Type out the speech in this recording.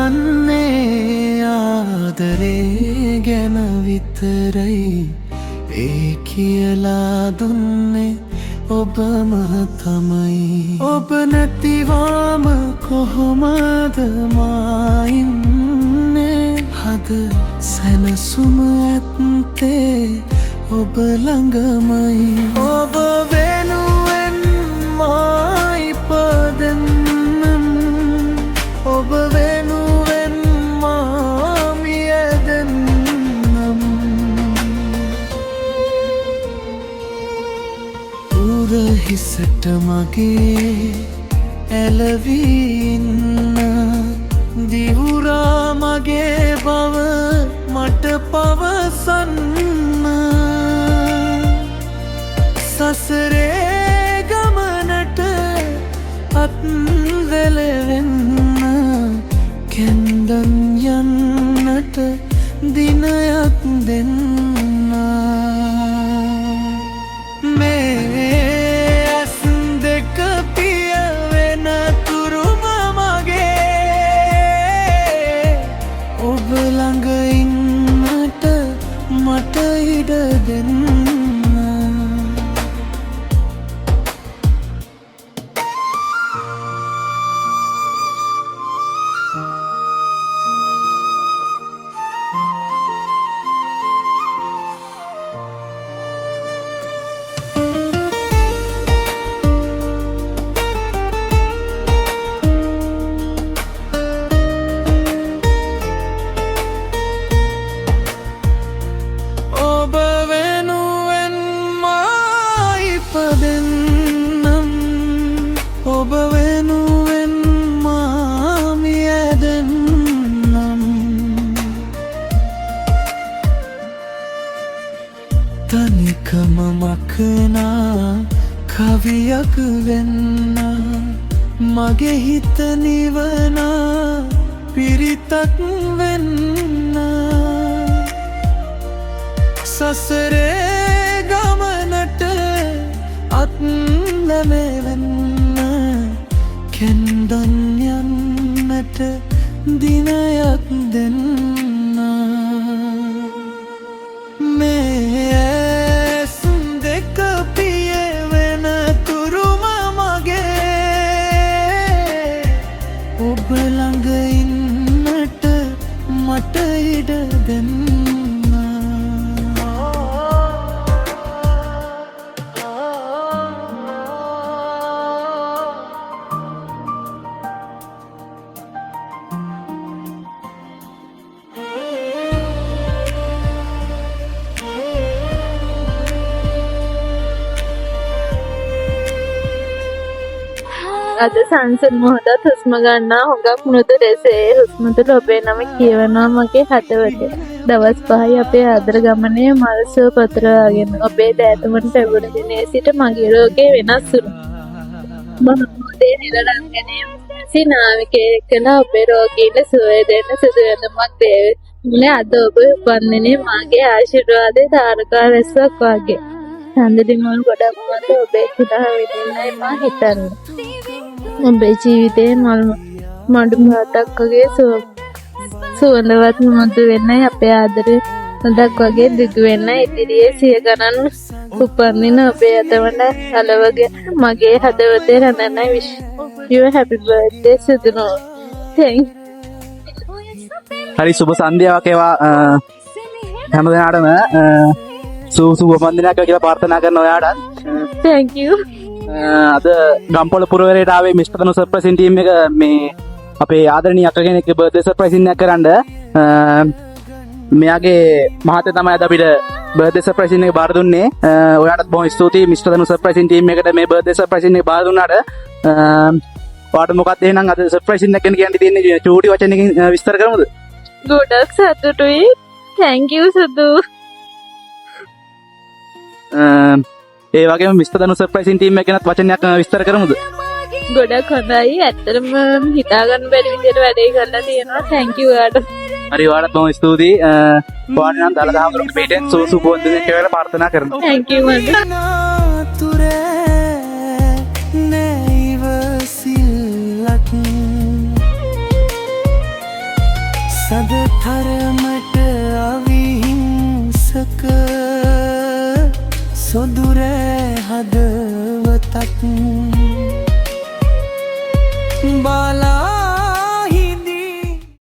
මාදන්නේ ආදරේ ගැන විතරයි ඒ කියලා දුන්නේ ඔබම තමයි. ඔබ නැතිවාම කොහොමද මා ඉන්නේ? හද සැනසුම ඇත්තේ ඔබ ළඟමයි. ඔබ වෙනුවෙන් මා ඉපදෙන්නම්, ඔබ වෙනුවෙන් මා මියැදෙන්නම්. උරහිසට මගේ ඇලවී ඉන්න, දිවුරා මගේ බව මට පවසන්න. සසරේ ගමනට අත්වැලවෙන්න, කැන්දන් යන්නට දිනයක් දෙන්න. මේ ඇස් දෙක පිය වෙන තුරුම මගේ ඔබ ළඟ ඉන්නට මට ඉඩ දෙන්න. ඔබ වෙනුවෙන් මා මියැදෙන්නම්. තනිකම මකනා කවියක් වෙන්න, මගේ හිත නිවනා පිරිතක් වෙන්න. සසරේ ගමනට අත්නැවෙන්න, කැන්දන් යන්නට දිනයක් දෙන්න. මේ ඇස් දෙක පිය වෙන තුරුම මගේ ඔබ ළඟ ඉන්නට මට ඉඩ දෙන්න. අද සංසද් මොහොතත් හුස්ම ගන්නා හුඟක් මෘදු ලෙසේ හුස්ම තුළ ඔබේ නම කියවනවා මගේ හදවතේ. දවස් 5යි අපේ ආදර ගමනේ මල්සෝ පතරාගෙන ඔබේ දෑතුමන් පැවුණු දිනේ සිට මගේ රෝගේ වෙනස් වුණා. මොහොතේ නිරලංගනේ සිනාවිකේ කළ ඔබේ රෝගීන්ට සුවය දෙන්න සුදු වෙනමක් දෙන්නේ. අද ඔබ උපන්දිනේ මාගේ ආශිර්වාදේ තාරකා රැස්සක් වගේ. සඳලි මොල් ගොඩක් මත ඔබේ කුඩා විදින්නයි මා හිතන්නේ. ඔබේ ජීවිතේ මඩු මාතක් වගේ සුවඳවත් මුදු වෙන්නයි අපේ ආදරේ හොඳක් වගේ දිගු වෙන්න ඉදිරියේ සිය ගණන් උපන්දින ඔබේ අතවන අලවගේ මගේ හදවතේ රැඳෙන්නයි wish you happy birthday සුදුනෝ. thank හරි සුබ සන්ධ්‍යාවක් ඒවා හැම දිනාටම සුබ උපන්දිනයක් කියලා ප්‍රාර්ථනා කරන ඔයාට. thank you. අද ගම්පොළ පුරවරයට ආවේ මිස්ටර් තනු සර්ප්‍රයිසින් ටීම් එක මේ අපේ ආදරණීය අක්ක කෙනෙක්ගේ බර්ත්ඩේ සර්ප්‍රයිසින් එකක් කරන්න. මෙයාගේ මහත්තයා තමයි අද අපිට බර්ත්ඩේ සර්ප්‍රයිසින් එක බාර දුන්නේ. ඔයාටත් බොහොම ස්තුතියි මිස්ටර් තනු සර්ප්‍රයිසින් ටීම් එකට මේ බර්ත්ඩේ සර්ප්‍රයිසින් එක බාර දුන්නාට. ඔයාට මොකක්ද එහෙනම් අද සර්ප්‍රයිසින් එක ගැන කියන්න තියෙන්නේ චූටි වචනකින් විස්තර කරමුද? ගොඩක් සතුටුයි. thank you සුදු. ඒ වගේම මිස්ටර් දනු සර්ප්‍රයිසින් ටීම් එක ගැනත් වචනයක් විස්තර කරමුද? ගොඩක් හොඳයි. ඇත්තටම හිතා ගන්න බැරි විදිහට වැඩේ කරලා තියෙනවා. thank you ඔයාට. හරි ඔයාලට බොහොම ස්තුතියි. ඔයාලා නම් දාලා දාමරුන්ට පිටෙන් සූසු පොන්දේ කියලා ප්‍රාර්ථනා කරනවා. thank you මන්ද. නාතුරේ නයිවසිල්ලක් සදතරමට අවිහිංසක සොදුරේ හදවතක් බලා